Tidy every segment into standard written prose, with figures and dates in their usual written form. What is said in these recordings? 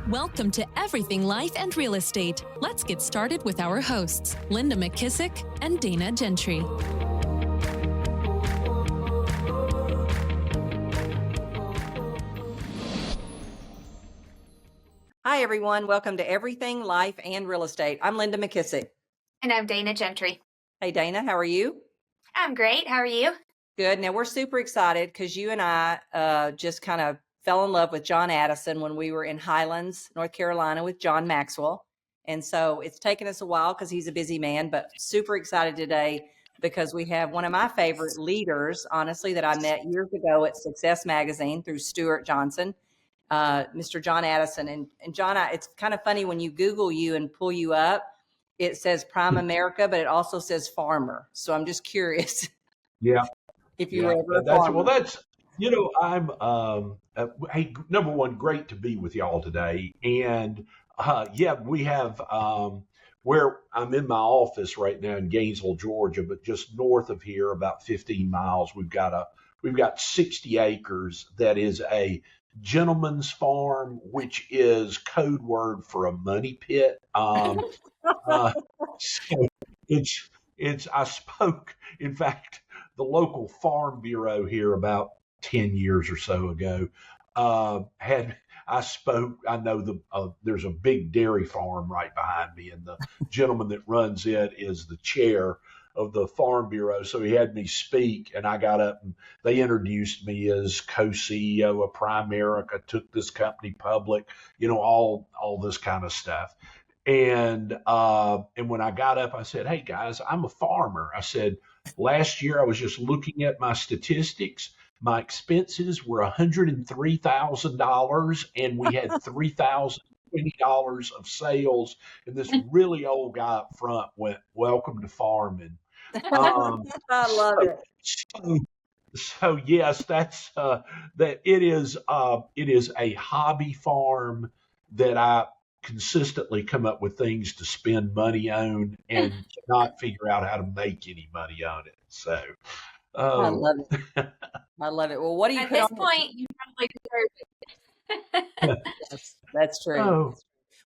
Welcome to Everything Life and Real Estate. Let's get started with our hosts, Linda McKissack and Dana Gentry. Hi, everyone. Welcome to Everything Life and Real Estate. I'm Linda McKissack. And I'm Dana Gentry. Hey, Dana, how are you? I'm great. How are you? Good. Now, we're super excited because you and I just kind of fell in love with John Addison when we were in Highlands, North Carolina with John Maxwell. And so it's taken us a while because he's a busy man, but super excited today because we have one of my favorite leaders, honestly, that I met years ago at Success Magazine through Stuart Johnson, Mr. John Addison. And John, it's kind of funny when you Google you and pull you up, it says Primerica, but it also says farmer. So I'm just curious. Yeah. If you were ever a farmer. Well, that's, I'm, hey, number one, great to be with y'all today. And we have, where I'm in my office right now in Gainesville, Georgia, but just north of here, about 15 miles, we've got 60 acres. That is a gentleman's farm, which is code word for a money pit. So I spoke, in fact, the local farm bureau here about 10 years or so ago, I know there's a big dairy farm right behind me, and the gentleman that runs it is the chair of the farm bureau. So he had me speak, and I got up and they introduced me as co-CEO of Primerica, took this company public, all this kind of stuff. And when I got up, I said, "Hey guys, I'm a farmer." I said, "Last year I was just looking at my statistics. My expenses were $103,000, and we had $3,020 of sales." And this really old guy up front went, "Welcome to farming." I love it. So yes, that's that. It is a hobby farm that I consistently come up with things to spend money on and not figure out how to make any money on it. So I love it. I love it. Well, what do you At put this on point, you probably deserve it. That's true. Oh.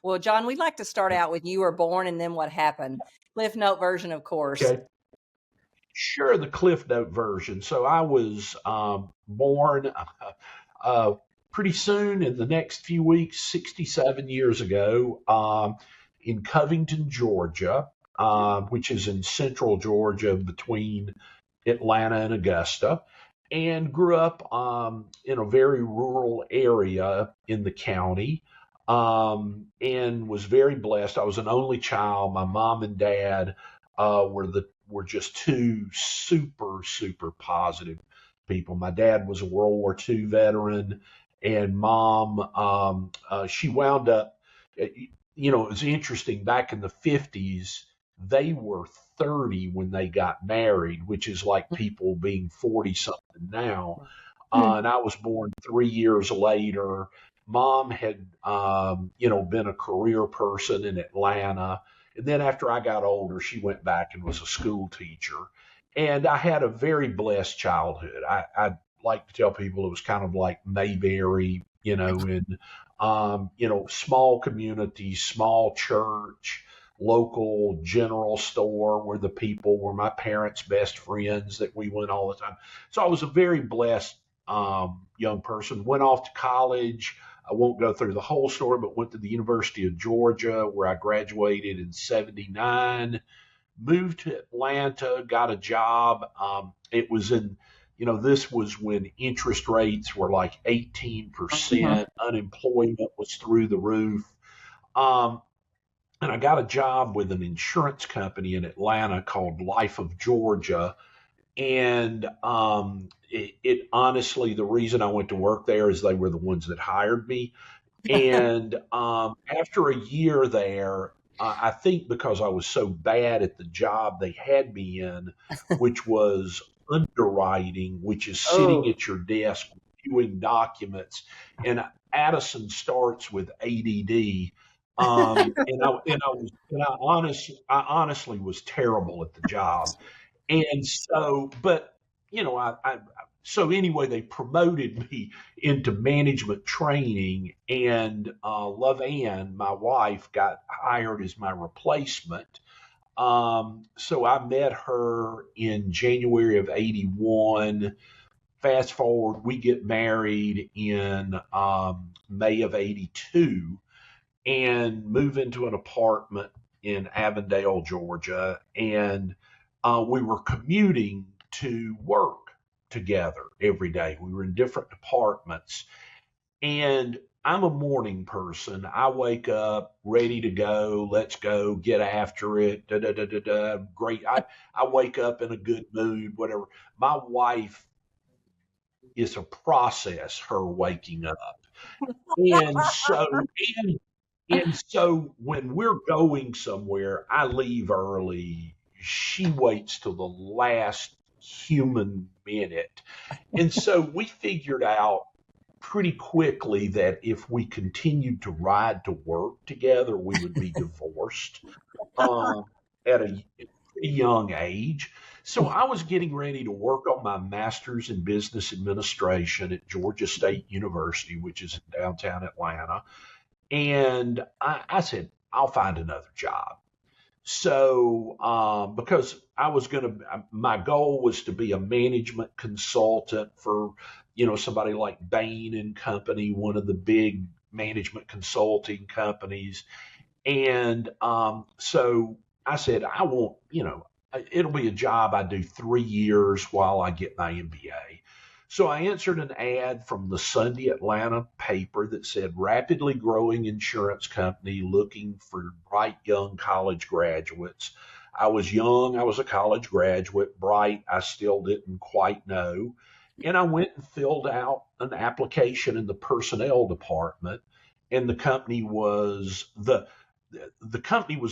Well, John, we'd like to start out with you were born and then what happened. Cliff Note version, of course. Okay. Sure, the Cliff Note version. So I was born pretty soon in the next few weeks, 67 years ago, in Covington, Georgia, which is in central Georgia between Atlanta and Augusta, and grew up in a very rural area in the county, and was very blessed. I was an only child. My mom and dad were just two super, super positive people. My dad was a World War II veteran, and mom, she wound up, it was interesting, back in the 50s, they were 30 when they got married, which is like people being 40 something now. And I was born 3 years later. Mom had, been a career person in Atlanta. And then after I got older, she went back and was a school teacher. And I had a very blessed childhood. I like to tell people it was kind of like Mayberry, in, small community, small church, local general store where the people were my parents' best friends that we went all the time. So I was a very blessed young person. Went off to college. I won't go through the whole story, but went to the University of Georgia where I graduated in 79, moved to Atlanta, got a job. It was in, this was when interest rates were like 18%, unemployment was through the roof. And I got a job with an insurance company in Atlanta called Life of Georgia. And it honestly, the reason I went to work there is they were the ones that hired me. And after a year there, I think because I was so bad at the job they had me in, which was underwriting, which is sitting at your desk reviewing documents. And Addison starts with ADD. I honestly was terrible at the job. And so, but, I So anyway, they promoted me into management training, and Love Ann, my wife, got hired as my replacement. So I met her in January of '81. Fast forward, we get married in May of '82 and move into an apartment in Avondale, Georgia. And we were commuting to work together every day. We were in different departments. And I'm a morning person. I wake up ready to go. Let's go, get after it. Da, da, da, da, da. Great. I wake up in a good mood, whatever. My wife is a process, her waking up. And so, and, and so when we're going somewhere, I leave early. She waits till the last human minute. And so we figured out pretty quickly that if we continued to ride to work together, we would be divorced at a young age. So I was getting ready to work on my master's in business administration at Georgia State University, which is in downtown Atlanta. And I said, I'll find another job. So, because my goal was to be a management consultant for, somebody like Bain and Company, one of the big management consulting companies. And so I said, I won't, it'll be a job I do 3 years while I get my MBA. So I answered an ad from the Sunday Atlanta paper that said rapidly growing insurance company looking for bright young college graduates. I was young. I was a college graduate. Bright, I still didn't quite know. And I went and filled out an application in the personnel department. And the company was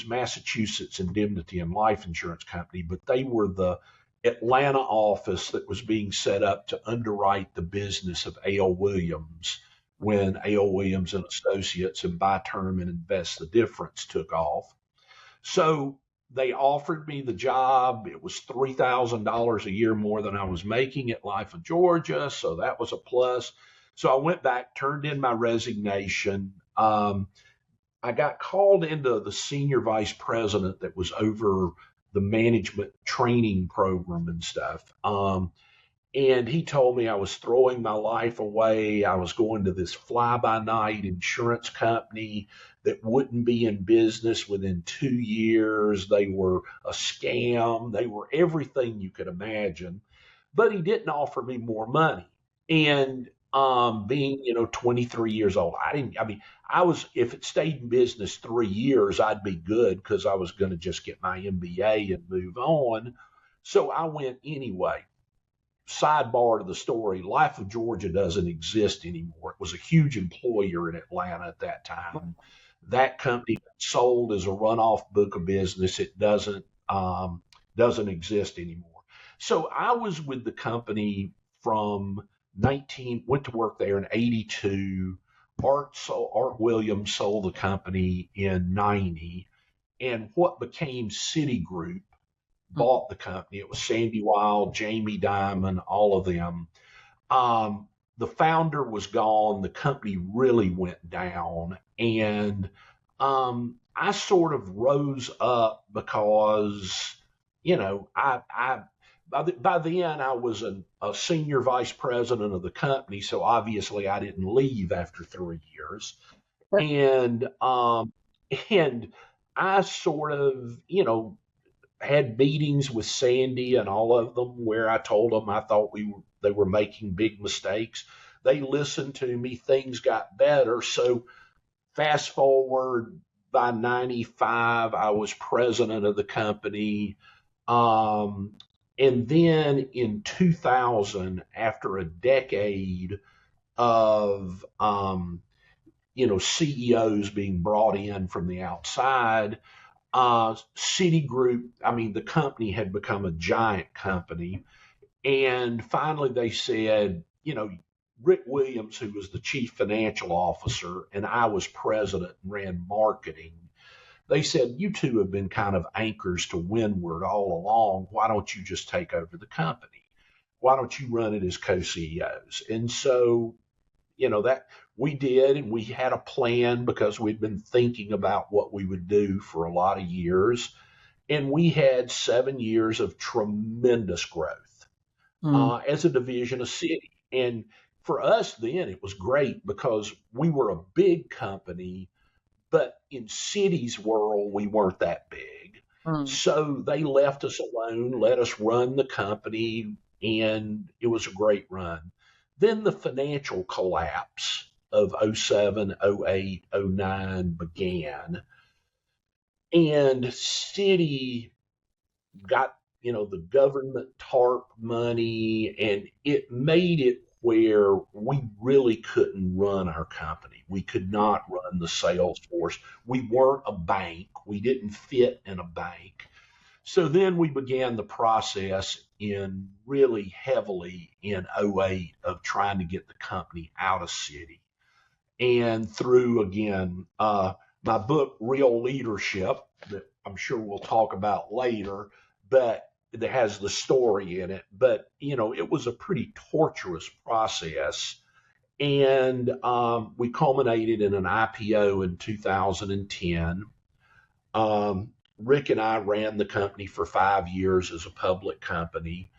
Massachusetts Indemnity and Life Insurance Company, but they were the Atlanta office that was being set up to underwrite the business of A.L. Williams when A.L. Williams and Associates and Buy Term and Invest the Difference took off. So they offered me the job. It was $3,000 a year more than I was making at Life of Georgia, so that was a plus. So I went back, turned in my resignation. I got called into the senior vice president that was over the management training program and stuff. And he told me I was throwing my life away. I was going to this fly-by-night insurance company that wouldn't be in business within 2 years. They were a scam. They were everything you could imagine. But he didn't offer me more money. And being, 23 years old, if it stayed in business 3 years, I'd be good because I was going to just get my MBA and move on. So I went anyway. Sidebar to the story, Life of Georgia doesn't exist anymore. It was a huge employer in Atlanta at that time. That company got sold as a runoff book of business. It doesn't exist anymore. So I was with the company from went to work there in '82. Art Williams sold the company in '90, and what became Citigroup bought the company. It was Sandy Wild, Jamie Dimon, all of them. The founder was gone. The company really went down, and I sort of rose up because, by then I was a senior vice president of the company, so obviously I didn't leave after 3 years. And I sort of, had meetings with Sandy and all of them where I told them I thought they were making big mistakes. They listened to me. Things got better. So fast forward, by '95, I was president of the company. And then in 2000, after a decade of, CEOs being brought in from the outside, Citigroup, the company had become a giant company. And finally they said, Rick Williams, who was the chief financial officer, and I was president and ran marketing. They said, you two have been kind of anchors to windward all along. Why don't you just take over the company? why don't you run it as co-CEOs? And so, that we did, and we had a plan because we'd been thinking about what we would do for a lot of years. And we had 7 years of tremendous growth as a division of Citi. And for us then, it was great because we were a big company, but in Citi's world, we weren't that big. So they left us alone, let us run the company, and it was a great run. Then the financial collapse of 07, 08, 09 began, and Citi got, the government TARP money, and it made it where we really couldn't run our company. We could not run the sales force. We weren't a bank. We didn't fit in a bank. So then we began the process in really heavily in 08 of trying to get the company out of Citi. And through, again, my book, Real Leadership, that I'm sure we'll talk about later, but that has the story in it. But, it was a pretty torturous process. And we culminated in an IPO in 2010. Rick and I ran the company for 5 years as a public company,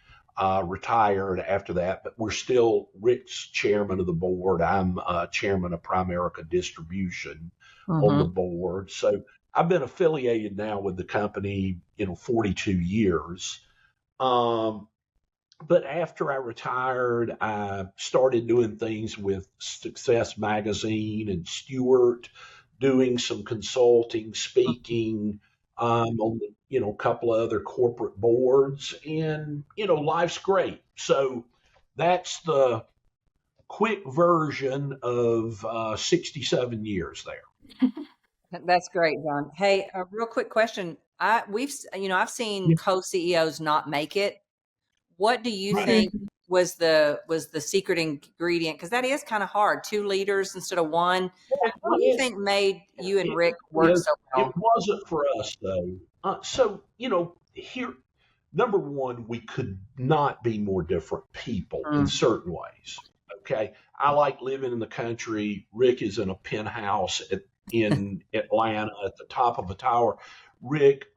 retired after that, but we're still, Rick's chairman of the board. I'm chairman of Primerica Distribution on the board. So I've been affiliated now with the company, 42 years. But after I retired, I started doing things with Success Magazine and Stewart, doing some consulting, speaking, on a couple of other corporate boards, and life's great. So that's the quick version of 67 years there. That's great, John. Hey, a real quick question. I've seen co-CEOs not make it. What do you think was the secret ingredient? Because that is kind of hard. 2 leaders instead of one. What do you think made you and Rick work so well? It wasn't for us, though. So, here, number one, we could not be more different people in certain ways. Okay. I like living in the country. Rick is in a penthouse in Atlanta at the top of a tower. Rick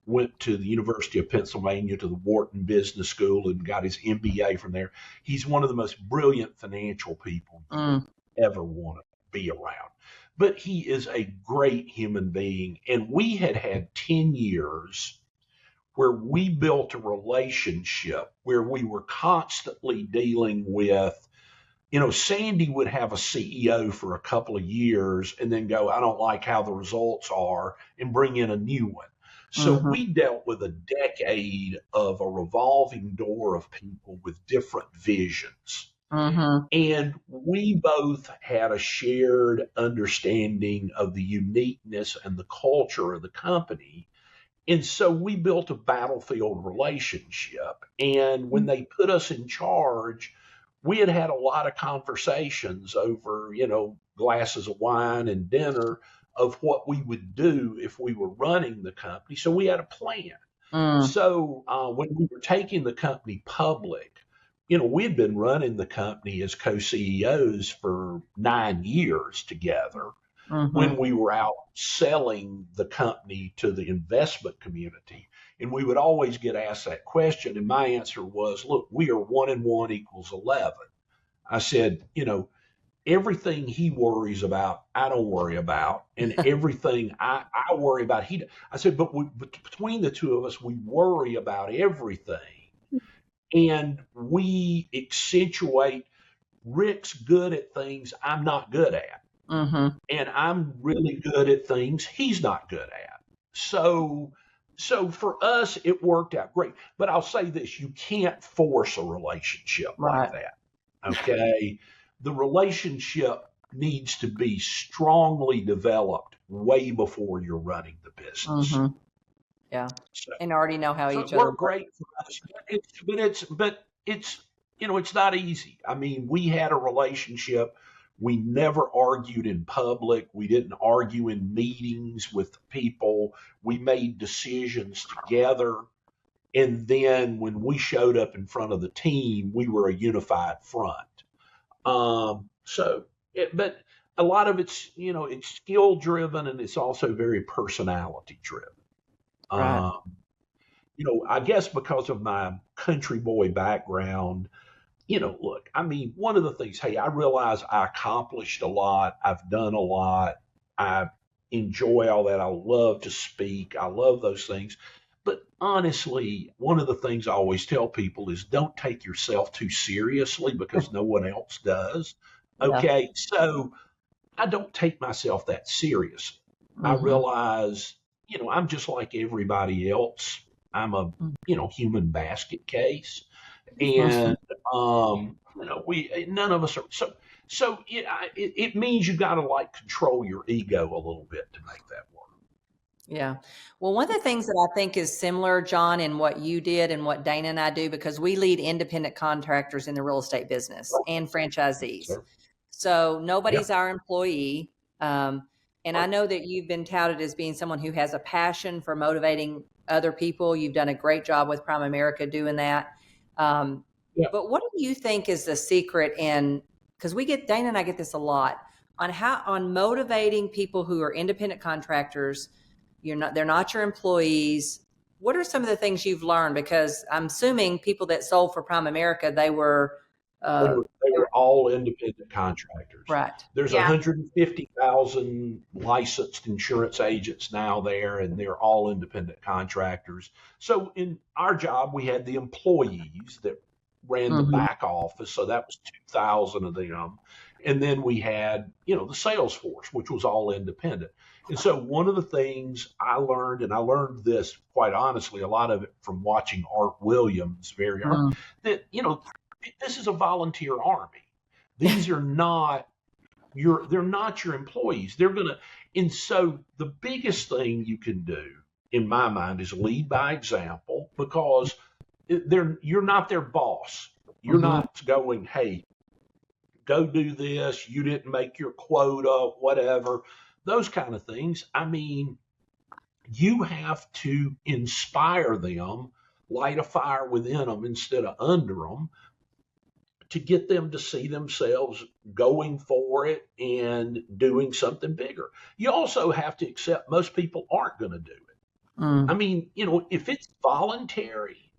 went to the University of Pennsylvania, to the Wharton Business School, and got his MBA from there. He's one of the most brilliant financial people you ever want to be around. But he is a great human being. And we had 10 years where we built a relationship where we were constantly dealing with, Sandy would have a CEO for a couple of years and then go, I don't like how the results are, and bring in a new one. So we dealt with a decade of a revolving door of people with different visions. And we both had a shared understanding of the uniqueness and the culture of the company. And so we built a battlefield relationship. And when they put us in charge, we had a lot of conversations over, glasses of wine and dinner of what we would do if we were running the company. So we had a plan. So when we were taking the company public, we'd been running the company as co-CEOs for 9 years together when we were out selling the company to the investment community. And we would always get asked that question. And my answer was, look, we are 1 and 1 equals 11. I said, everything he worries about, I don't worry about. And everything I worry about, I said, but between the two of us, we worry about everything. And we accentuate. Rick's good at things I'm not good at. And I'm really good at things he's not good at. So for us, it worked out great. But I'll say this, you can't force a relationship like that. Okay. The relationship needs to be strongly developed way before you're running the business. Yeah. So, and already know how each other work great for us. But it's not easy. I mean, we had a relationship. We never argued in public. We didn't argue in meetings with people. We made decisions together. And then when we showed up in front of the team, we were a unified front. But a lot of it's, it's skill driven, and it's also very personality driven. Right. I guess because of my country boy background, look, I mean, one of the things, hey, I realize I accomplished a lot. I've done a lot. I enjoy all that. I love to speak. I love those things. But honestly, one of the things I always tell people is don't take yourself too seriously because no one else does. Okay. Yeah. So I don't take myself that seriously. Mm-hmm. I realize, I'm just like everybody else. I'm a, human basket case. And, none of us are. So it means you got to control your ego a little bit to make that work. Yeah. Well, one of the things that I think is similar, John, in what you did and what Dana and I do, because we lead independent contractors in the real estate business and franchisees. Sure. So nobody's our employee. And I know that you've been touted as being someone who has a passion for motivating other people. You've done a great job with Primerica doing that. But what do you think is the secret because Dana and I get this a lot, on motivating people who are independent contractors? They're not your employees. What are some of the things you've learned? Because I'm assuming people that sold for Primerica, they were all independent contractors. Right. There's 150,000 licensed insurance agents now there, and they're all independent contractors. So in our job, we had the employees that ran the back office. So that was 2,000 of them. And then we had, the sales force, which was all independent. And so one of the things I learned, and I learned this quite honestly, a lot of it from watching Art Williams very early, that, this is a volunteer army. These are not they're not your employees. And so the biggest thing you can do, in my mind, is lead by example, because you're not their boss. You're not going, hey, go do this. You didn't make your quota, whatever, those kind of things. I mean, you have to inspire them, light a fire within them instead of under them, to get them to see themselves going for it and doing something bigger. You also have to accept most people aren't going to do it. I mean, if it's voluntary,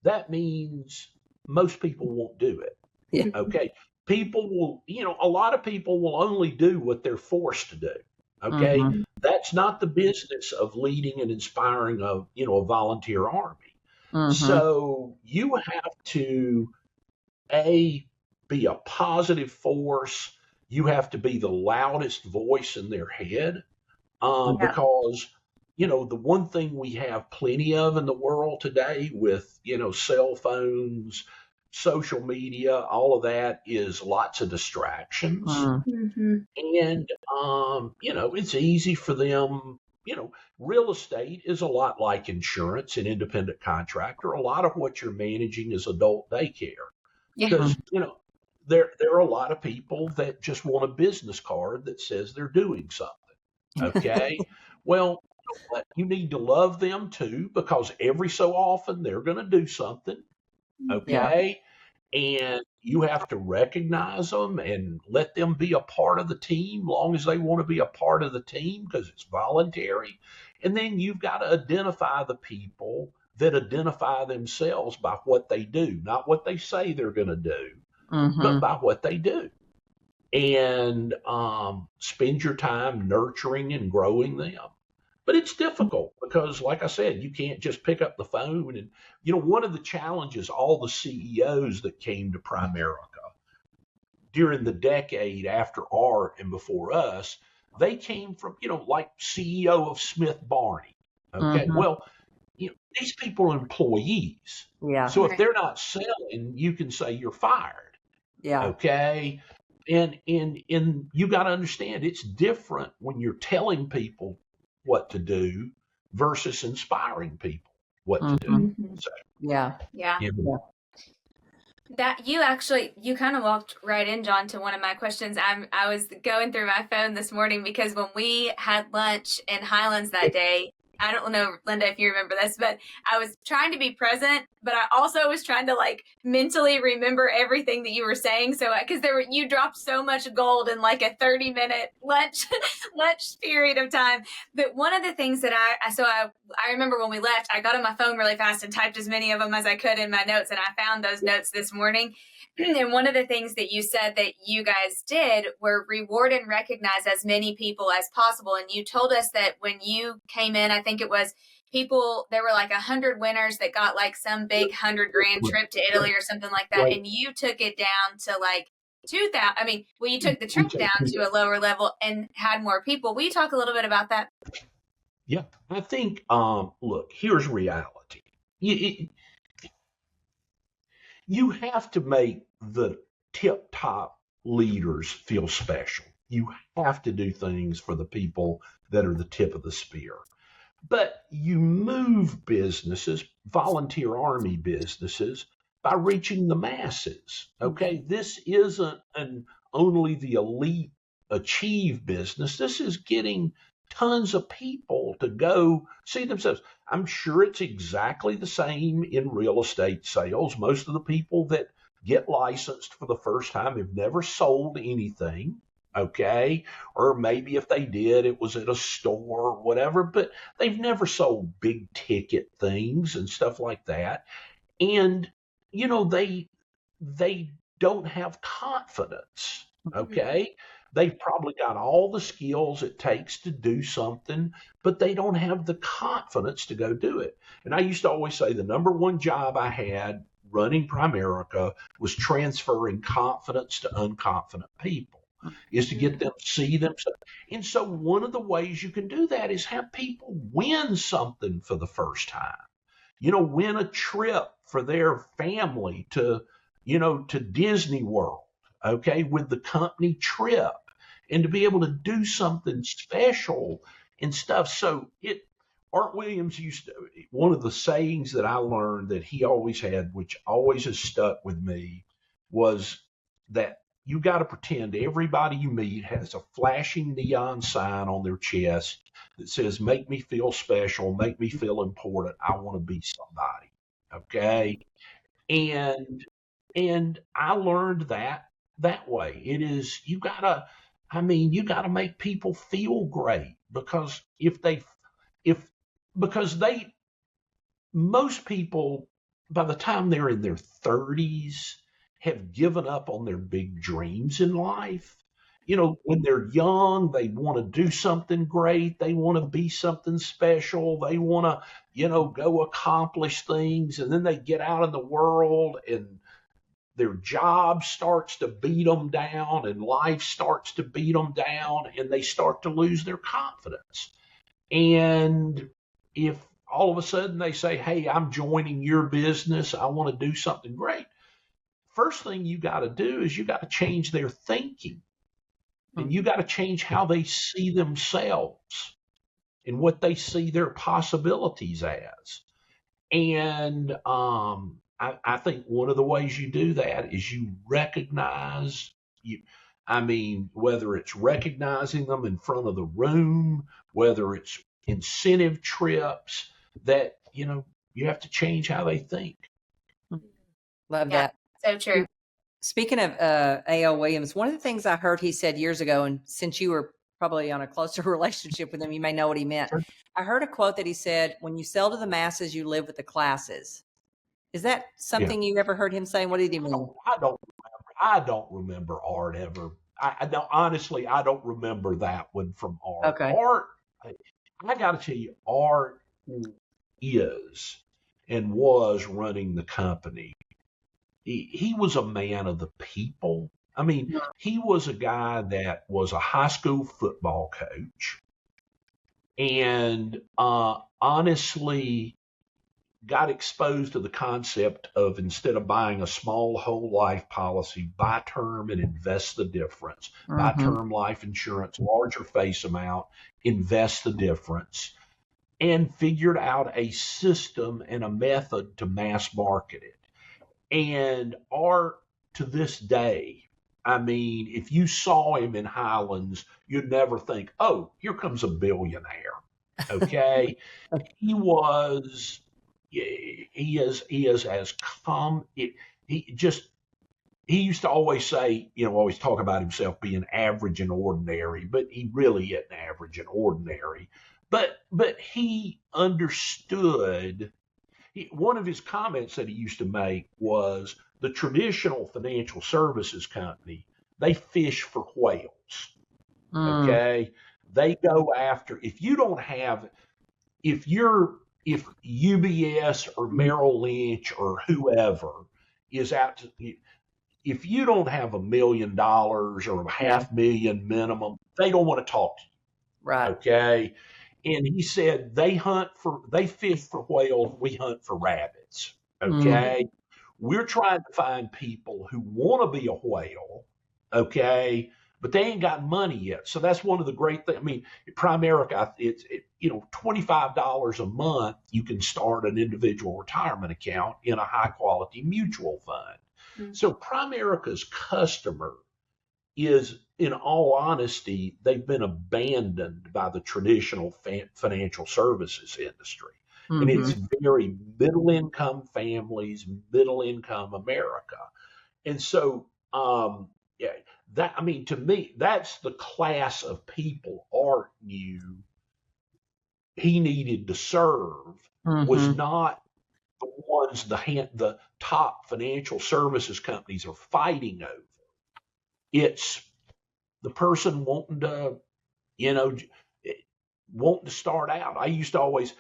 that means most people won't do it. Yeah. Okay. People will, a lot of people will only do what they're forced to do. Okay. That's not the business of leading and inspiring a volunteer army. So you have to, be a positive force. You have to be the loudest voice in their head, because, the one thing we have plenty of in the world today with, cell phones, social media, all of that is lots of distractions. And, it's easy for them. Real estate is a lot like insurance and independent contractor. A lot of what you're managing is adult daycare. Because, there are a lot of people that just want a business card that says they're doing something. Okay. Well, you need to love them too, because every so often they're going to do something. Okay. And you have to recognize them and let them be a part of the team, long as they want to be a part of the team, because it's voluntary. And then you've got to identify the people that identify themselves by what they do, not what they say they're going to do, but by what they do. And spend your time nurturing and growing them. But it's difficult because, like I said, you can't just pick up the phone. And, one of the challenges, all the CEOs that came to Primerica during the decade after Art and before us, they came from, like CEO of Smith Barney. Okay. Well, these people are employees. Yeah. So if they're not selling, you can say you're fired. Yeah. Okay. And you got to understand, it's different when you're telling people what to do versus inspiring people what to do. So, Yeah. That you kind of walked right in, John, to one of my questions. I was going through my phone this morning because when we had lunch in Highlands that day, I don't know, Linda, if you remember this, but I was trying to be present, but I also was trying to like mentally remember everything that you were saying. So, because you dropped so much gold in like a 30-minute lunch period of time. But one of the things that I remember when we left, I got on my phone really fast and typed as many of them as I could in my notes. And I found those notes this morning. And one of the things that you said that you guys did were reward and recognize as many people as possible. And you told us that when you came in, I think it was there were like 100 winners that got like some big $100,000 trip to Italy or something like that. Right. And you took it down to like 2,000. I mean, well, you took the trip down to a lower level and had more people. Will you talk a little bit about that? Yeah, I think, look, here's reality. You have to make the tip top leaders feel special. You have to do things for the people that are the tip of the spear. But you move businesses, volunteer army businesses, by reaching the masses. Okay, this isn't only the elite achieve business. This is getting tons of people to go see themselves. I'm sure it's exactly the same in real estate sales. Most of the people that get licensed for the first time have never sold anything. Okay. Or maybe if they did, it was at a store or whatever, but they've never sold big ticket things and stuff like that. And, they don't have confidence. Okay. They've probably got all the skills it takes to do something, but they don't have the confidence to go do it. And I used to always say the number one job I had running Primerica was transferring confidence to unconfident people, is to get them to see themselves. And so one of the ways you can do that is have people win something for the first time. Win a trip for their family to Disney World, okay, with the company trip, and to be able to do something special and stuff. So Art Williams one of the sayings that I learned that he always had, which always has stuck with me, was that you got to pretend everybody you meet has a flashing neon sign on their chest that says, make me feel special, make me feel important. I want to be somebody. Okay. And I learned that way. It is, you gotta make people feel great, because most people, by the time they're in their 30s, have given up on their big dreams in life. When they're young, they want to do something great. They want to be something special. They want to, go accomplish things. And then they get out in the world and their job starts to beat them down and life starts to beat them down and they start to lose their confidence. And if all of a sudden they say, hey, I'm joining your business, I want to do something great, first thing you got to do is you got to change their thinking. And you got to change how they see themselves and what they see their possibilities as. And I think one of the ways you do that is you recognize whether it's recognizing them in front of the room, whether it's incentive trips, that, you have to change how they think. Love that. So true. Speaking of A.L. Williams, one of the things I heard he said years ago, and since you were probably on a closer relationship with him, you may know what he meant. Sure. I heard a quote that he said, when you sell to the masses, you live with the classes. Is that something you ever heard him say? What did he mean? I don't remember Art ever. Honestly, I don't remember that one from Art. Okay. Art, I got to tell you, Art is and was running the company. He was a man of the people. He was a guy that was a high school football coach and honestly got exposed to the concept of, instead of buying a small whole life policy, buy term and invest the difference. Buy term life insurance, larger face amount, invest the difference, and figured out a system and a method to mass market it. And Art, to this day, if you saw him in Highlands, you'd never think, oh, here comes a billionaire. Okay. He was, he is as calm. He just, he used to always say, always talk about himself being average and ordinary, but he really isn't average and ordinary. But he understood. One of his comments that he used to make was the traditional financial services company, they fish for whales. Okay. They go after, if UBS or Merrill Lynch or whoever is out to, if you don't have $1 million or $500,000 minimum, they don't want to talk to you. Right. Okay. And he said they fish for whales, we hunt for rabbits. Okay. We're trying to find people who want to be a whale. Okay. But they ain't got money yet. So that's one of the great things. I mean, Primerica, it's $25 a month, you can start an individual retirement account in a high quality mutual fund. So Primerica's customer is, in all honesty, they've been abandoned by the traditional financial services industry. And it's very middle income families, middle income America. And so, to me, that's the class of people Art knew he needed to serve, was not the ones the top financial services companies are fighting over. It's the person wanting to start out. I used to always,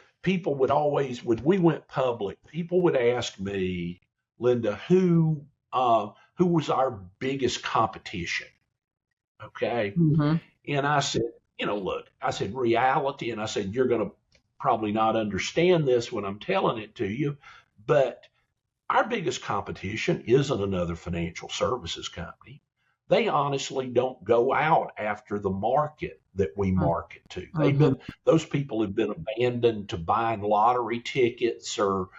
when we went public, people would ask me, Linda, who was our biggest competition? Okay. And I said, look, reality. And I said, you're going to probably not understand this when I'm telling it to you, but our biggest competition isn't another financial services company. They honestly don't go out after the market that we market to. Those people have been abandoned to buying lottery tickets or,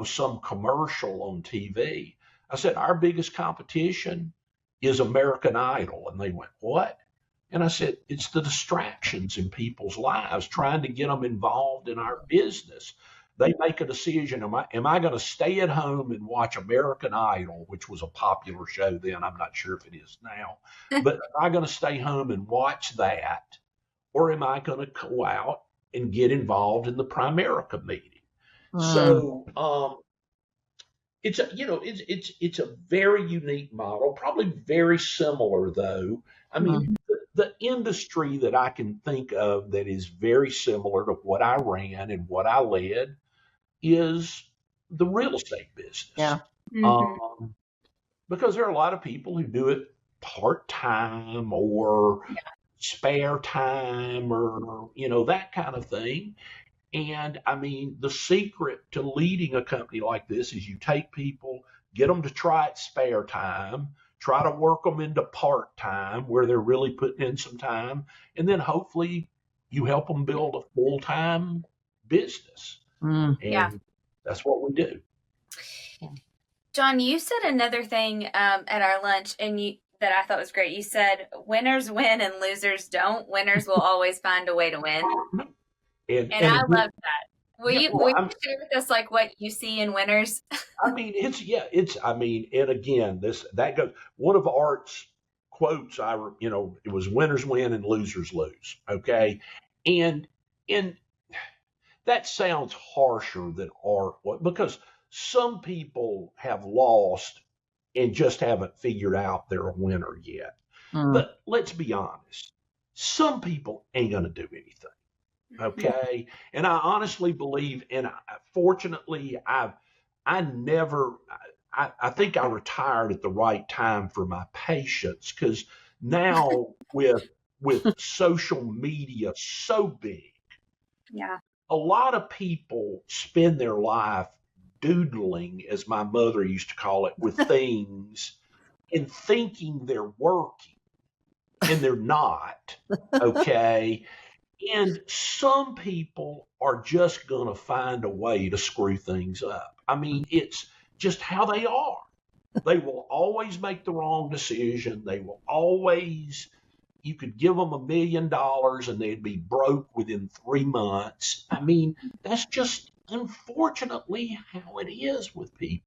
some commercial on TV. I said, our biggest competition is American Idol. And they went, what? And I said, it's the distractions in people's lives, trying to get them involved in our business. They make a decision. Am I going to stay at home and watch American Idol, which was a popular show then? I'm not sure if it is now. But am I going to stay home and watch that? Or am I going to go out and get involved in the Primerica meeting? So it's a very unique model, probably very similar though. I mean, the industry that I can think of that is very similar to what I ran and what I led is the real estate business. Yeah. Because there are a lot of people who do it part-time or spare time or, that kind of thing. And I mean, the secret to leading a company like this is you take people, get them to try it spare time, try to work them into part-time where they're really putting in some time, and then hopefully you help them build a full-time business. And that's what we do. John, you said another thing at our lunch that I thought was great. You said winners win and losers don't. Winners will always find a way to win. And I love that. Will you share with us like what you see in winners? I mean, and again, that goes, one of Art's quotes, it was winners win and losers lose. Okay. And that sounds harsher than Art, because some people have lost and just haven't figured out they're a winner yet. But let's be honest, some people ain't going to do anything. Okay. And I honestly believe, and fortunately, I think I retired at the right time for my patience, because now with social media so big, a lot of people spend their life doodling, as my mother used to call it, with things and thinking they're working, and they're not. Okay. And some people are just going to find a way to screw things up. I mean, it's just how they are. They will always make the wrong decision. They will always you could give them $1 million and they'd be broke within 3 months. I mean, that's just unfortunately how it is with people.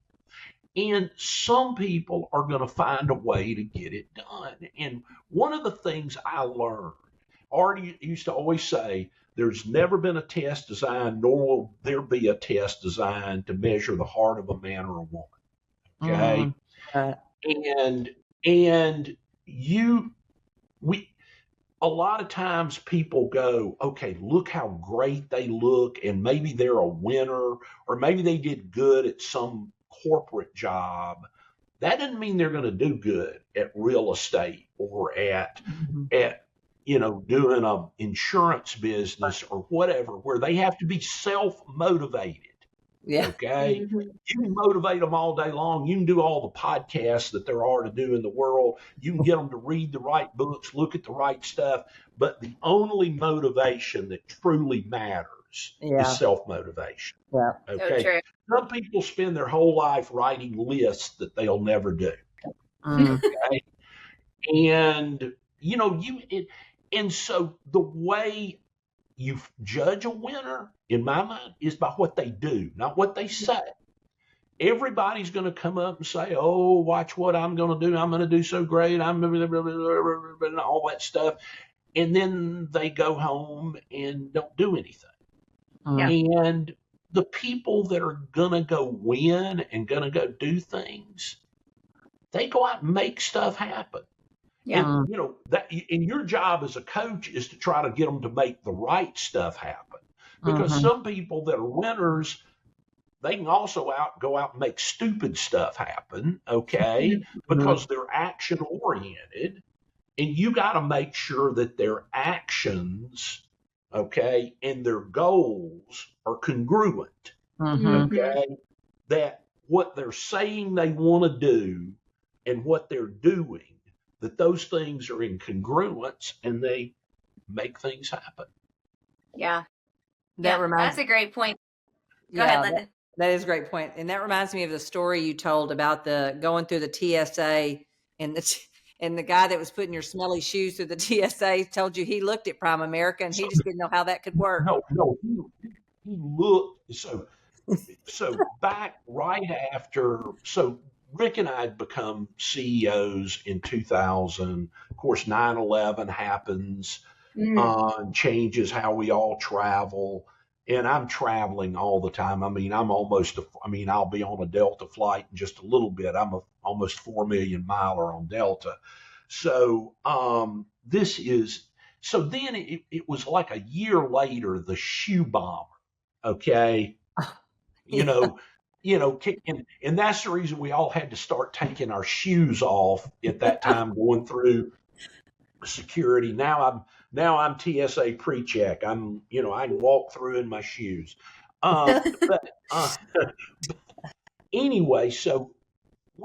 And some people are going to find a way to get it done. And one of the things I learned, Artie used to always say, there's never been a test designed, nor will there be a test designed to measure the heart of a man or a woman. Okay. And a lot of times people go, okay, look how great they look, and maybe they're a winner, or maybe they did good at some corporate job. That doesn't mean they're going to do good at real estate or at doing an insurance business or whatever, where they have to be self-motivated. Yeah. Okay. You can motivate them all day long. You can do all the podcasts that there are to do in the world. You can get them to read the right books, look at the right stuff. But the only motivation that truly matters is self-motivation. Yeah. Okay. So true. Some people spend their whole life writing lists that they'll never do. Okay. And and so the way you judge a winner, in my mind, is by what they do, not what they say. Everybody's going to come up and say, oh, watch what I'm going to do. I'm going to do so great. I'm all that stuff. And then they go home and don't do anything. And the people that are going to go win and going to go do things, they go out and make stuff happen. Yeah. And, and your job as a coach is to try to get them to make the right stuff happen. Because some people that are winners, they can also go out and make stupid stuff happen, okay, because they're action oriented. And you got to make sure that their actions, okay, and their goals are congruent, okay, that what they're saying they want to do and what they're doing, that those things are in congruence and they make things happen. Yeah. That's a great point. Go ahead, Linda. That is a great point. And that reminds me of the story you told about the going through the TSA and the guy that was putting your smelly shoes through the TSA told you he looked at Primerica and he just didn't know how that could work. No, he looked. So back right after, Rick and I had become CEOs in 2000. Of course, 9/11 happens, changes how we all travel. And I'm traveling all the time. I mean, I'll be on a Delta flight in just a little bit. I'm almost 4 million miler on Delta. So then it was like a year later, the shoe bomber. Okay. And that's the reason we all had to start taking our shoes off at that time, going through security. Now I'm TSA pre-check. I can walk through in my shoes. Anyway, so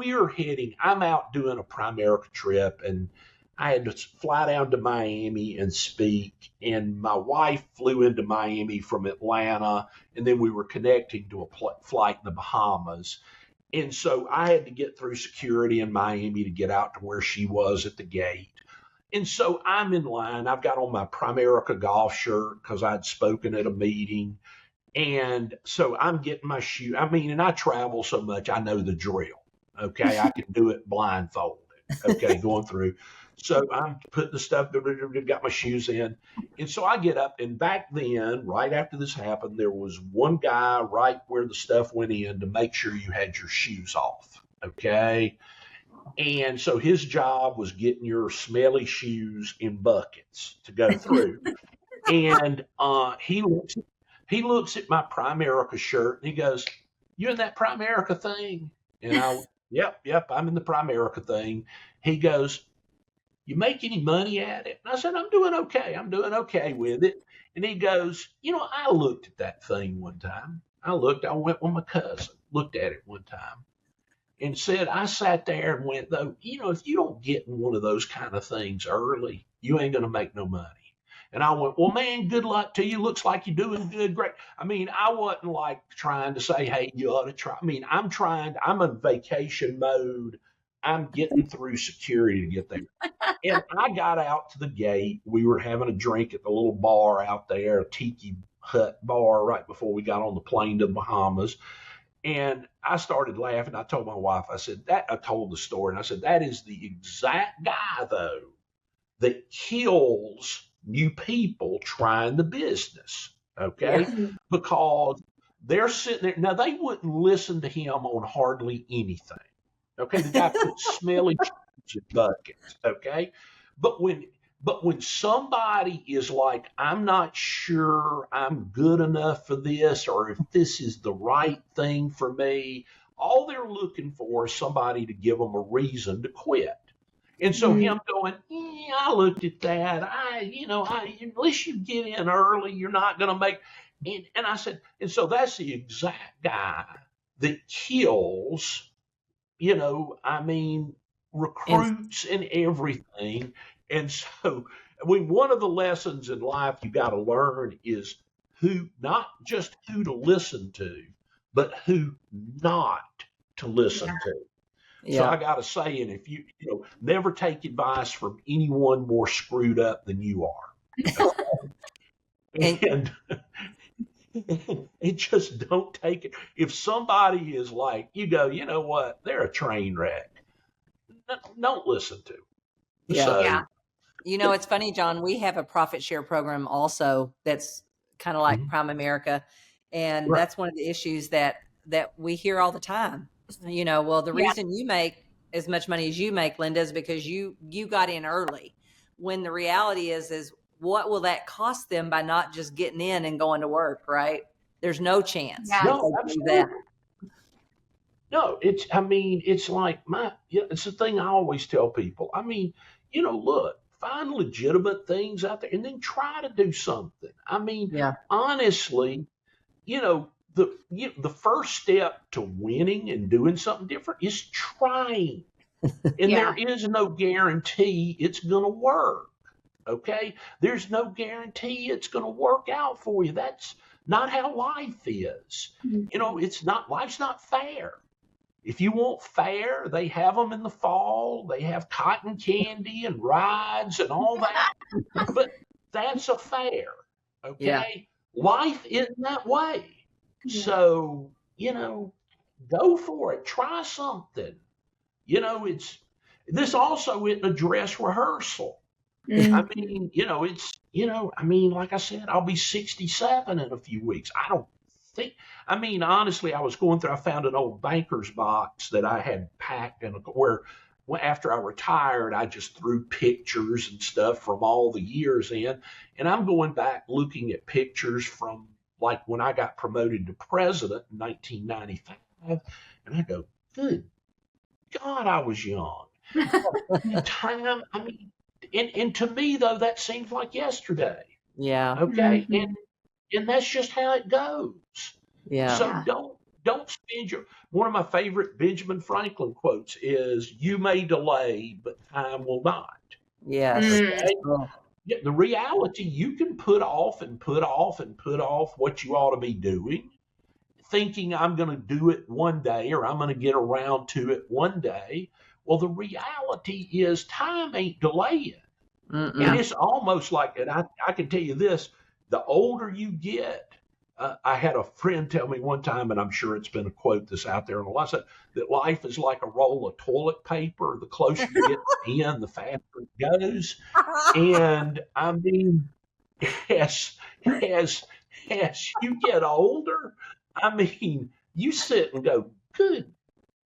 I'm out doing a Primerica trip, and I had to fly down to Miami and speak, and my wife flew into Miami from Atlanta, and then we were connecting to a flight in the Bahamas. And so I had to get through security in Miami to get out to where she was at the gate. And so I'm in line. I've got on my Primerica golf shirt because I'd spoken at a meeting. And so I'm getting my shoe. And I travel so much, I know the drill. Okay. I can do it blindfolded. Okay. Going through. So I'm putting the stuff, got my shoes in. And so I get up, and back then, right after this happened, there was one guy right where the stuff went in to make sure you had your shoes off. Okay. And so his job was getting your smelly shoes in buckets to go through. And he looks at my Primerica shirt and he goes, "You in that Primerica thing?" And I, yep, I'm in the Primerica thing. He goes, "You make any money at it?" And I said, I'm doing okay with it. And he goes, I looked at that thing one time. I went with my cousin, looked at it one time, and said, I sat there and went, though, if you don't get in one of those kind of things early, you ain't going to make no money. And I went, well, man, good luck to you. Looks like you're doing good. Great. I wasn't like trying to say, hey, you ought to try. I'm in vacation mode I'm getting through security to get there. And I got out to the gate. We were having a drink at the little bar out there, a tiki hut bar, right before we got on the plane to the Bahamas. And I started laughing. I told my wife, I told the story, and I said, that is the exact guy, though, that kills new people trying the business, okay? Yeah. Because they're sitting there. Now, they wouldn't listen to him on hardly anything, okay? The guy put smelly in buckets, okay? But when somebody is like, I'm not sure I'm good enough for this, or if this is the right thing for me, all they're looking for is somebody to give them a reason to quit. And so him going, yeah, I looked at that. Unless you get in early, you're not going to make. And I said, and so that's the exact guy that kills, recruits and everything. And so, one of the lessons in life you got to learn is not just who to listen to, but who not to listen to. Yeah. So I got to say, and if you never take advice from anyone more screwed up than you are. and just don't take it. If somebody is like, you know what, they're a train wreck, don't listen to. Yeah. So, yeah. It's funny, John, we have a profit share program also that's kind of like Primerica. And that's one of the issues that we hear all the time. The reason you make as much money as you make, Linda, is because you got in early, when the reality is what will that cost them by not just getting in and going to work, right? There's no chance. Yeah. No, absolutely. No, it's like it's the thing I always tell people. Look, find legitimate things out there and then try to do something. Honestly, the first step to winning and doing something different is trying. And there is no guarantee it's going to work. Okay? There's no guarantee it's going to work out for you. That's not how life is. Life's not fair. If you want fair, they have them in the fall. They have cotton candy and rides and all that. But that's a fair. Okay? Yeah. Life isn't that way. Yeah. So, go for it. Try something. This also isn't a dress rehearsal. Mm-hmm. Like I said, I'll be 67 in a few weeks. Honestly, I was going through, I found an old banker's box that I had packed where after I retired, I just threw pictures and stuff from all the years in. And I'm going back looking at pictures from like when I got promoted to president in 1995. And I go, good God, I was young. Time, and to me, though, that seems like yesterday. Yeah. Okay. Mm-hmm. And that's just how it goes. Yeah. So don't spend one of my favorite Benjamin Franklin quotes is, you may delay, but time will not. Yes. Okay? Yeah, the reality, you can put off and put off and put off what you ought to be doing, thinking I'm going to do it one day or I'm going to get around to it one day. Well, the reality is time ain't delaying. Mm-mm. And it's almost like, and I can tell you this, the older you get, I had a friend tell me one time, and I'm sure it's been a quote that's out there on a lot of stuff, that life is like a roll of toilet paper. The closer you get to the end, the faster it goes. And as you get older, you sit and go, good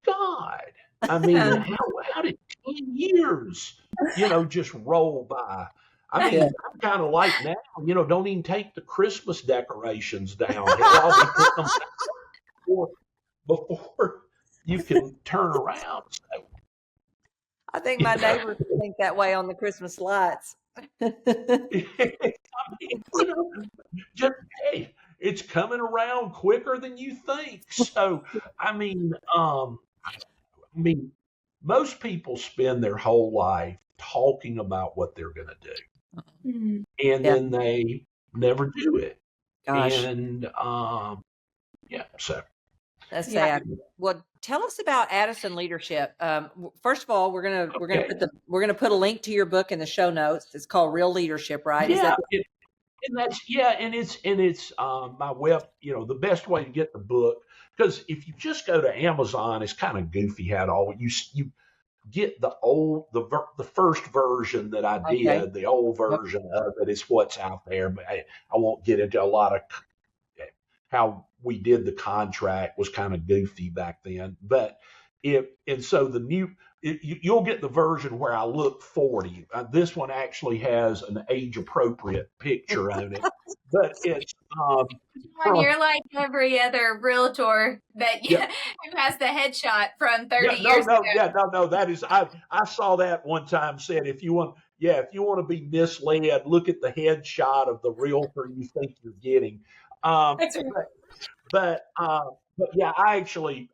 God. How did 10 years, just roll by? I'm kind of like now, don't even take the Christmas decorations down. I'll be putting them before you can turn around. So, I think my neighbors think that way on the Christmas lights. It's coming around quicker than you think. So, most people spend their whole life talking about what they're going to do. Mm-hmm. And then they never do it. Gosh. And so That's Yeah. sad. Well, tell us about Addison leadership. First of all, we're gonna put a link to your book in the show notes. It's called Real Leadership, right? Is Yeah, that and that's and it's my web. The best way to get the book, because if you just go to Amazon, it's kind of goofy how it all you get the first version that I okay? did, the old Yep. version of it is what's out there. But I won't get into a lot of how we did the contract was kind of goofy back then. But so the new you'll get the version where I look 40. This one actually has an age appropriate picture on it, but it's When you're like every other realtor that yeah. who has the headshot from 30 Yeah, years ago. no. That is, I saw that one time. Said if you want to be misled, look at the headshot of the realtor you think you're getting. That's right. But yeah, I actually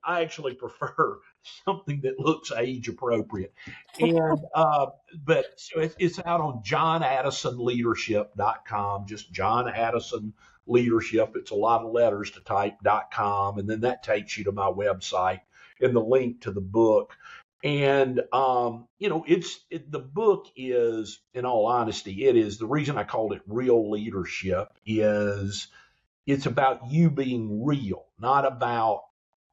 prefer something that looks age appropriate. And but so it's out on johnaddisonleadership.com, just John Addison Leadership. It's a lot of letters to type.com, and then that takes you to my website and the link to the book. And the book is, in all honesty, it is the reason I called it Real Leadership is it's about you being real, not about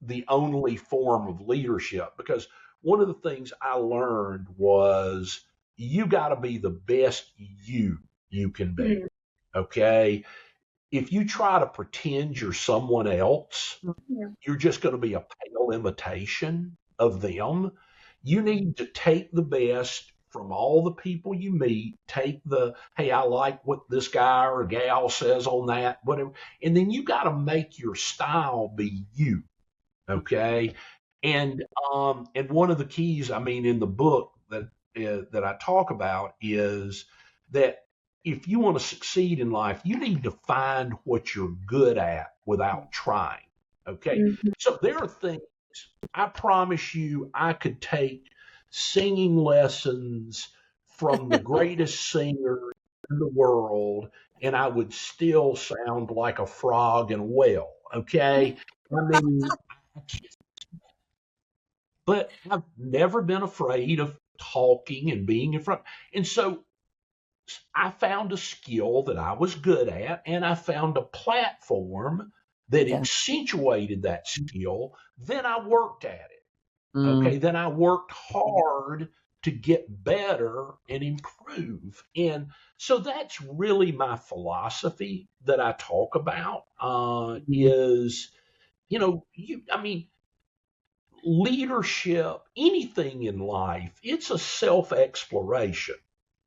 the only form of leadership. Because one of the things I learned was you got to be the best you can be. Okay. If you try to pretend you're someone else, you're just going to be a pale imitation of them. You need to take the best from all the people you meet, take hey, I like what this guy or gal says on that, whatever. And then you got to make your style be you. Okay. And one of the keys, in the book that I talk about is that if you want to succeed in life, you need to find what you're good at without trying. Okay. Mm-hmm. So there are things I promise you I could take singing lessons from the greatest singer in the world, and I would still sound like a frog and wail. Okay. But I've never been afraid of talking and being in front. And so I found a skill that I was good at, and I found a platform that accentuated that skill. Then I worked at it. Okay. Then I worked hard to get better and improve. And so that's really my philosophy that I talk about is, leadership, anything in life, it's a self-exploration.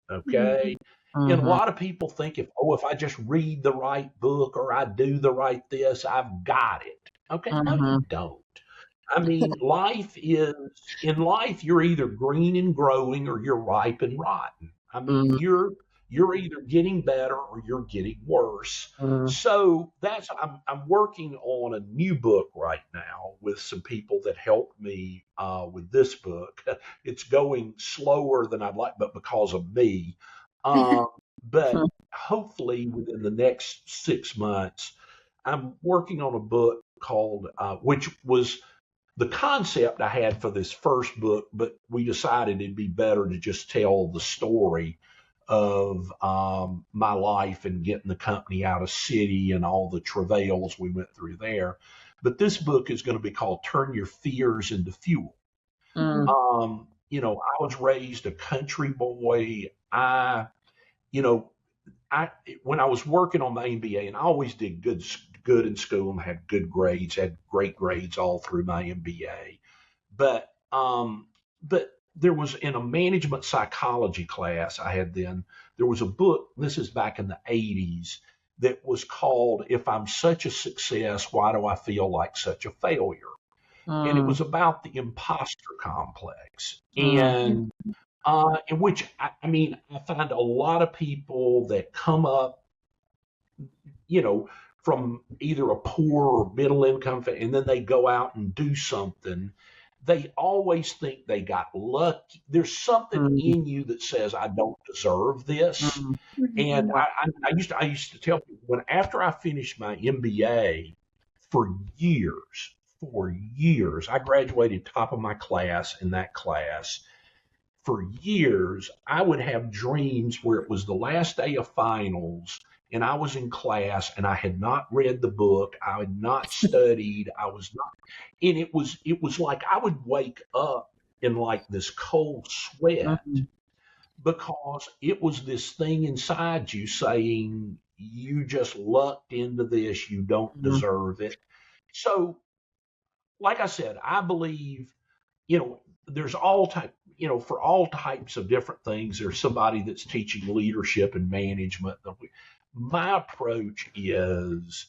Okay. Mm-hmm. And a lot of people think if I just read the right book or I do the right this, I've got it. Okay. No, you don't. In life, you're either green and growing or you're ripe and rotten. You're either getting better or you're getting worse. So I'm working on a new book right now with some people that helped me with this book. It's going slower than I'd like, but because of me. But hopefully within the next 6 months, I'm working on a book called, which was the concept I had for this first book, but we decided it'd be better to just tell the story of my life and getting the company out of city and all the travails we went through there. But this book is going to be called Turn Your Fears into Fuel. I was raised a country boy. When I was working on my MBA, and I always did good in school and had good grades, had great grades all through my MBA. But there was, in a management psychology class I had then, there was a book, this is back in the 80s, that was called If I'm Such a Success, Why Do I Feel Like Such a Failure? And it was about the imposter complex. And in which, I find a lot of people that come up, from either a poor or middle income, and then they go out and do something, they always think they got lucky. There's something in you that says, I don't deserve this. And I used to tell people after I finished my MBA for years, for years, I graduated top of my class in that class. For years, I would have dreams where it was the last day of finals and I was in class and I had not read the book. I had not studied. I was not, and it was like I would wake up in like this cold sweat because it was this thing inside you saying, you just lucked into this. You don't deserve it. So, like I said, I believe, there's all type, for all types of different things, there's somebody that's teaching leadership and management. My approach is,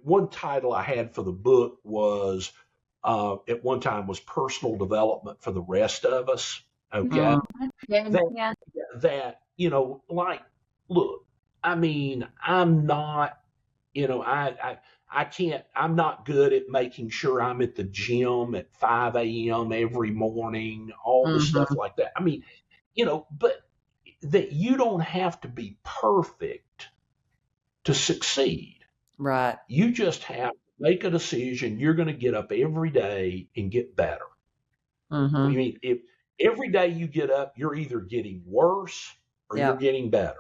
one title I had for the book was, at one time was personal development for the rest of us. Okay. That, like, look, I mean, I'm not, I can't, I'm not good at making sure I'm at the gym at 5 a.m. every morning, all the stuff like that. I mean, but that you don't have to be perfect to succeed. Right. You just have to make a decision. You're going to get up every day and get better. I mean, if every day you get up, you're either getting worse or you're getting better.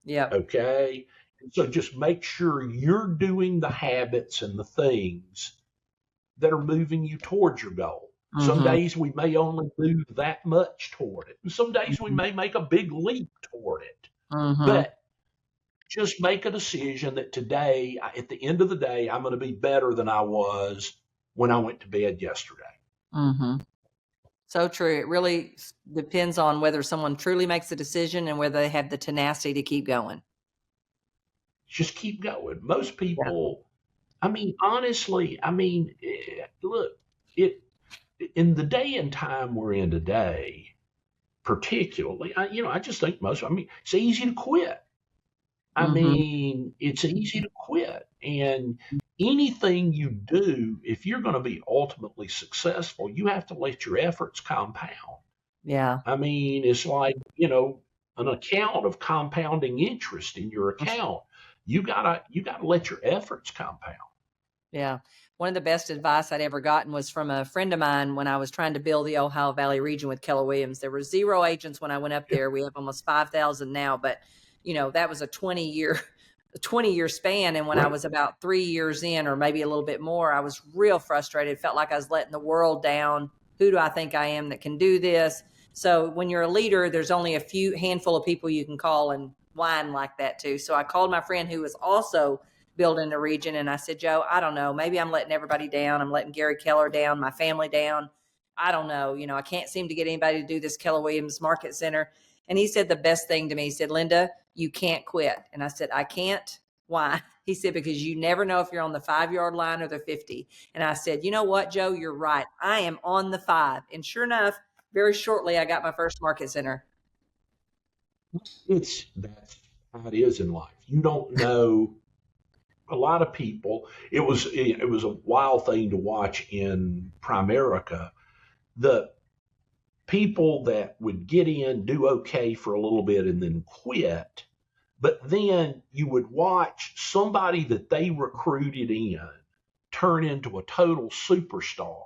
Yeah. Okay. And so just make sure you're doing the habits and the things that are moving you towards your goal. Some days we may only do that much toward it. And some days we may make a big leap toward it. But just make a decision that today, at the end of the day, I'm going to be better than I was when I went to bed yesterday. So true. It really depends on whether someone truly makes a decision and whether they have the tenacity to keep going. Just keep going. Most people, I mean, honestly, look, in the day and time we're in today, particularly, I just think it's easy to quit. I mean, it's easy to quit. And anything you do, if you're going to be ultimately successful, you have to let your efforts compound. Yeah. I mean, it's like, an account of compounding interest in your account. You gotta let your efforts compound. Yeah. One of the best advice I'd ever gotten was from a friend of mine when I was trying to build the Ohio Valley region with Keller Williams. There were 0 agents when I went up there. We have almost 5,000 now, but that was a 20-year span. And when I was about 3 years in, or maybe a little bit more, I was real frustrated. Felt like I was letting the world down. Who do I think I am that can do this? So when you're a leader, there's only a handful of people you can call and whine like that to. So I called my friend who was also building the region, and I said, Joe, I don't know. Maybe I'm letting everybody down. I'm letting Gary Keller down, my family down. I don't know. I can't seem to get anybody to do this Keller Williams Market Center. And he said the best thing to me. He said, Linda, you can't quit. And I said, I can't. Why? He said, because you never know if you're on the 5-yard line or the 50. And I said, you know what, Joe, you're right. I am on the 5. And sure enough, very shortly, I got my first market center. That's how it is in life. You don't know. A lot of people, it was a wild thing to watch in Primerica. The people that would get in, do okay for a little bit and then quit, but then you would watch somebody that they recruited in turn into a total superstar.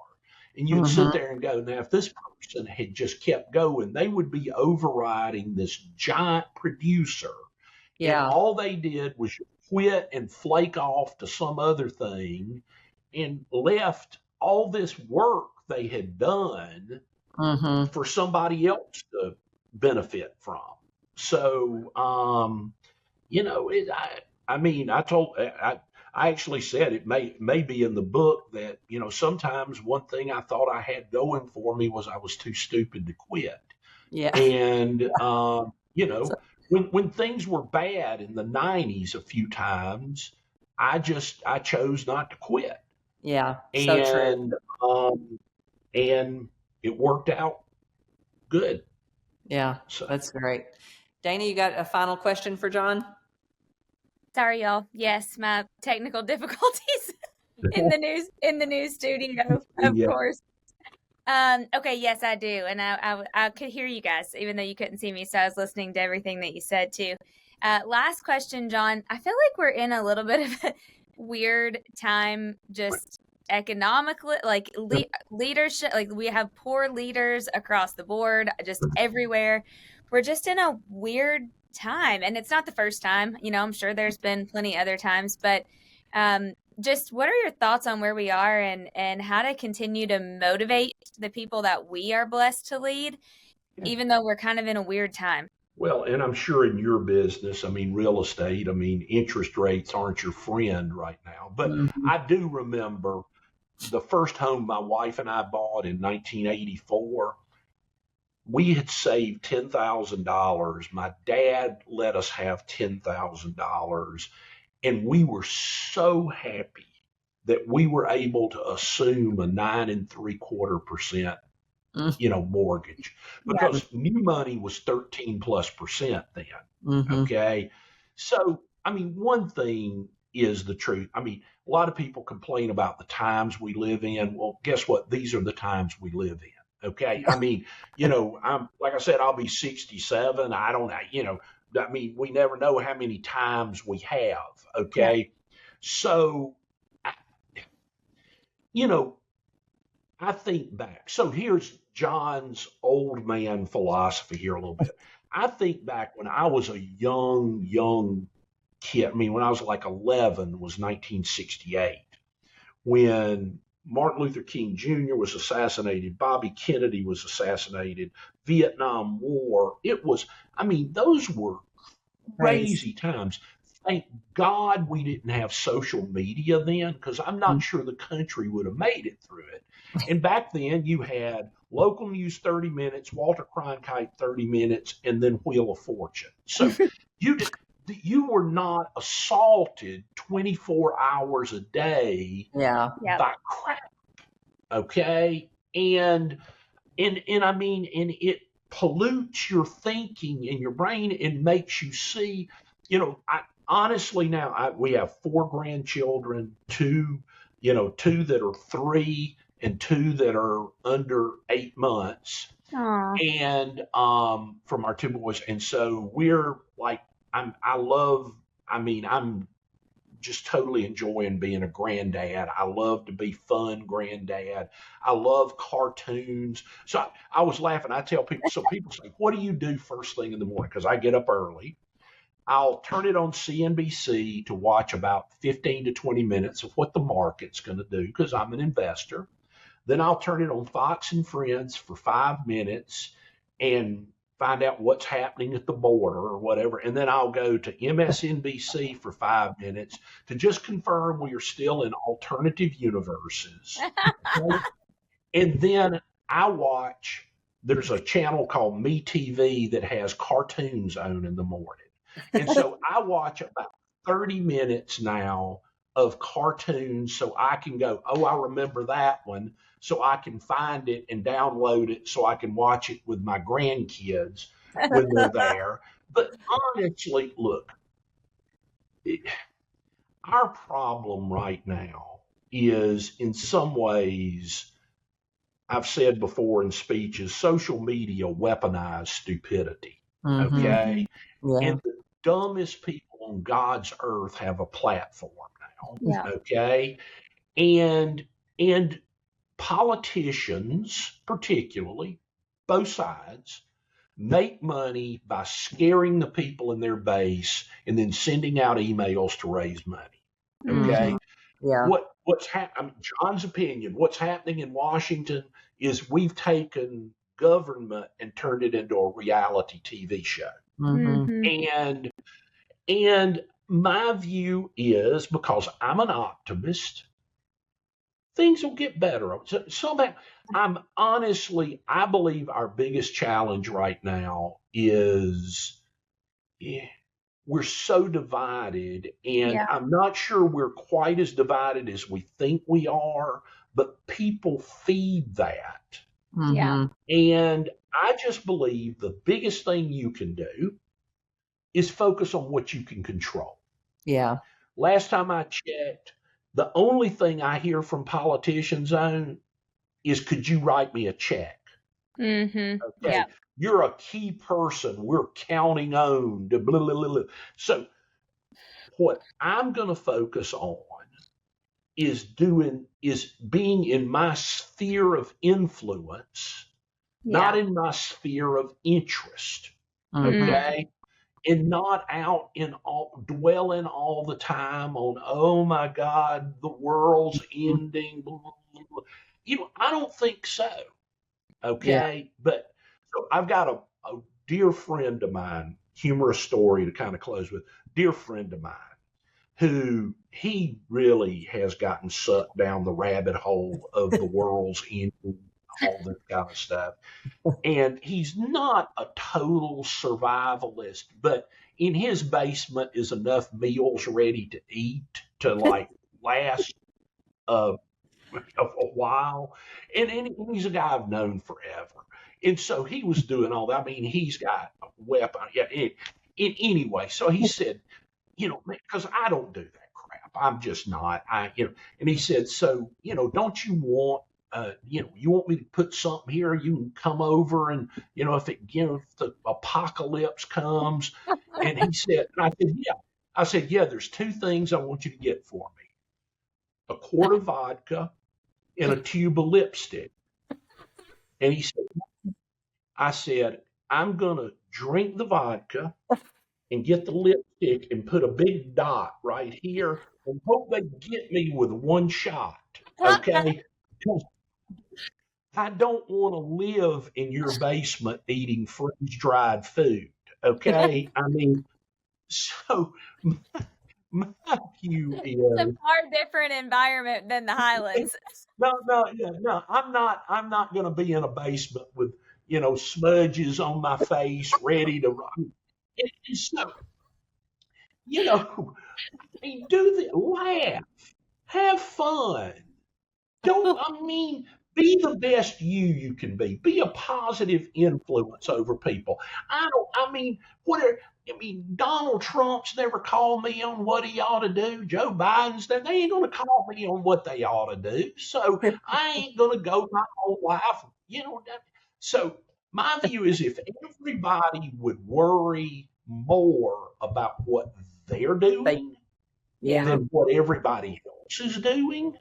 And you'd sit there and go, now, if this person had just kept going, they would be overriding this giant producer. Yeah. And all they did was quit and flake off to some other thing and left all this work they had done for somebody else to benefit from. So, I actually said it may be in the book that, sometimes one thing I thought I had going for me was I was too stupid to quit. Yeah. And, when things were bad in the 90s a few times, I chose not to quit. Yeah. So true. And it worked out good. Yeah. So that's great. Dana, you got a final question for John? Sorry, y'all. Yes, my technical difficulties in the new studio, of course. Okay, yes, I do. And I could hear you guys, even though you couldn't see me. So I was listening to everything that you said too. Last question, John. I feel like we're in a little bit of a weird time just economically, like leadership, like we have poor leaders across the board, just everywhere. We're just in a weird time, and it's not the first time. I'm sure there's been plenty other times, but just what are your thoughts on where we are and how to continue to motivate the people that we are blessed to lead, even though we're kind of in a weird time? Well, and I'm sure in your business, I mean, real estate, I mean, interest rates aren't your friend right now. But I do remember the first home my wife and I bought in 1984. We had saved $10,000. My dad let us have $10,000. And we were so happy that we were able to assume a 9.75% mortgage, because new money was 13+% then. Okay. So, I mean, one thing is the truth. I mean, a lot of people complain about the times we live in. Well, guess what? These are the times we live in. Okay. I mean, like I said, I'll be 67. I don't know, I mean, we never know how many times we have. Okay. So, I think back. So here's John's old man philosophy here a little bit. I think back when I was a young kid. I mean, when I was like 11 was 1968, when Martin Luther King Jr. was assassinated, Bobby Kennedy was assassinated, Vietnam War. Those were crazy times. Thank God we didn't have social media then, because I'm not sure the country would have made it through it. And back then you had local news 30 minutes, Walter Cronkite 30 minutes, and then Wheel of Fortune. So you were not assaulted 24 hours a day by crap. Okay. And it pollutes your thinking in your brain and makes you see, honestly, now we have 4 grandchildren, two that are 3 and 2 that are under 8 months. Aww. And from our 2 boys. And so we're like, I'm just totally enjoying being a granddad. I love to be fun granddad. I love cartoons. So I was laughing. I tell people, so people say, what do you do first thing in the morning? Because I get up early. I'll turn it on CNBC to watch about 15 to 20 minutes of what the market's going to do, because I'm an investor. Then I'll turn it on Fox and Friends for 5 minutes and find out what's happening at the border or whatever. And then I'll go to MSNBC for 5 minutes to just confirm we are still in alternative universes. And then there's a channel called MeTV that has cartoons on in the morning. And so I watch about 30 minutes now of cartoons so I can go, oh, I remember that one. So I can find it and download it so I can watch it with my grandkids when they're there. But honestly, look, our problem right now is, in some ways, I've said before in speeches, social media weaponized stupidity. Okay. Yeah. And the dumbest people on God's earth have a platform now. Yeah. Okay. And politicians, particularly, both sides, make money by scaring the people in their base and then sending out emails to raise money. Okay. Yeah. What's happening? John's opinion, what's happening in Washington is we've taken government and turned it into a reality TV show. And my view is, because I'm an optimist, things will get better. So I believe our biggest challenge right now is we're so divided, and I'm not sure we're quite as divided as we think we are, but people feed that. And I just believe the biggest thing you can do is focus on what you can control. Yeah. Last time I checked, the only thing I hear from politicians on is, could you write me a check? Okay. Yeah. You're a key person. We're counting on. Blah, blah, blah, blah. So what I'm going to focus on is being in my sphere of influence, not in my sphere of interest. Okay. And not out dwelling all the time on, oh my God, the world's ending. Blah, blah, blah. I don't think so. Okay. But so I've got a dear friend of mine, humorous story to kind of close with, dear friend of mine, who he really has gotten sucked down the rabbit hole of the world's ending, all this kind of stuff. And he's not a total survivalist, but in his basement is enough meals ready to eat to like last a while. And he's a guy I've known forever. And so he was doing all that. I mean, he's got a weapon. Yeah. Anyway, so he said, because I don't do that crap. I'm just not. And he said, so, don't you want, you want me to put something here? You can come over and, if the apocalypse comes. And he said, and I said, yeah. I said, yeah, there's two things I want you to get for me: a quart of vodka and a tube of lipstick. And he said, I said, I'm going to drink the vodka and get the lipstick and put a big dot right here and hope they get me with one shot. Okay. I don't want to live in your basement eating freeze-dried food, okay? I mean, so my view is it's a far different environment than the Highlands. No. I'm not going to be in a basement with smudges on my face, ready to run. And so, do the laugh, have fun. Be the best you can be. Be a positive influence over people. Donald Trump's never called me on what he ought to do. Joe Biden's, they ain't going to call me on what they ought to do. So I ain't going to go my whole life, So my view is if everybody would worry more about what they're doing than what everybody else is doing,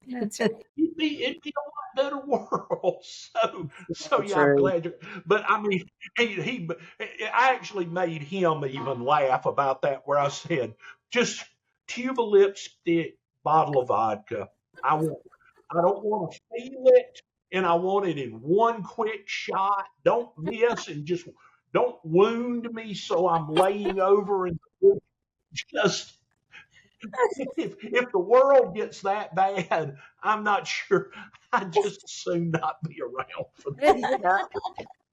That's right. it'd be a lot better world. So yeah, I'm glad but I mean, I actually made him even laugh about that, where I said, just tube of lipstick, bottle of vodka. I don't want to feel it, and I want it in one quick shot. Don't miss, and just don't wound me so I'm laying over and just. If the world gets that bad, I'm not sure. I'd just as soon not be around for that.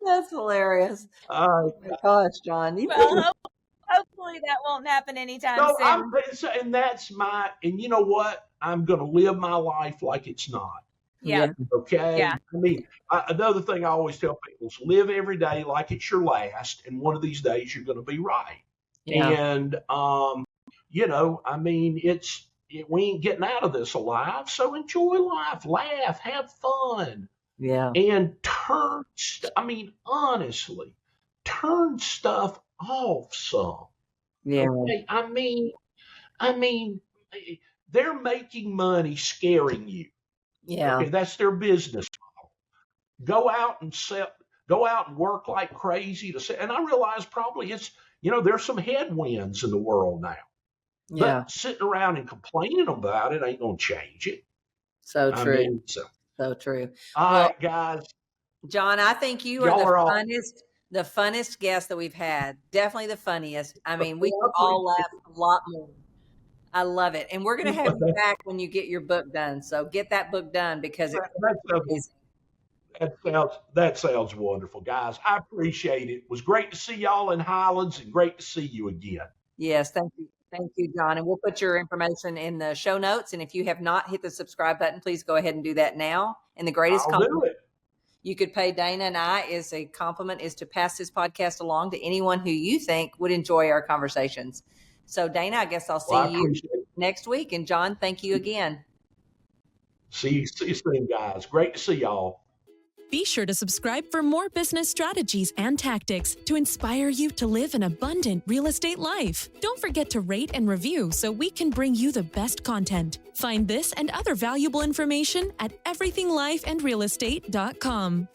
That's hilarious. Oh my gosh, John. Hopefully that won't happen anytime soon. And that's and you know what? I'm going to live my life like it's not. Yeah. Okay. Yeah. I mean, another thing I always tell people is live every day like it's your last, and one of these days you're going to be right. Yeah. And, we ain't getting out of this alive. So enjoy life, laugh, have fun. Yeah. And honestly, turn stuff off some. Yeah. Okay? I mean, they're making money scaring you. Yeah. Okay, that's their business model. Go out and work like crazy and I realize probably it's, there's some headwinds in the world now. Yeah. But sitting around and complaining about it ain't going to change it. So true. So true. All right, guys. John, I think you are the funnest guest that we've had. Definitely the funniest. I mean, we all laugh a lot more. I love it. And we're going to have you back when you get your book done. So get that book done because that sounds wonderful, guys. I appreciate it. It was great to see y'all in Highlands and great to see you again. Yes, thank you. Thank you, John. And we'll put your information in the show notes. And if you have not hit the subscribe button, please go ahead and do that now. And the greatest compliment you could pay Dana and I is to pass this podcast along to anyone who you think would enjoy our conversations. So Dana, I guess I'll see you next week. And John, thank you again. See you soon, guys. Great to see y'all. Be sure to subscribe for more business strategies and tactics to inspire you to live an abundant real estate life. Don't forget to rate and review so we can bring you the best content. Find this and other valuable information at everythinglifeandrealestate.com.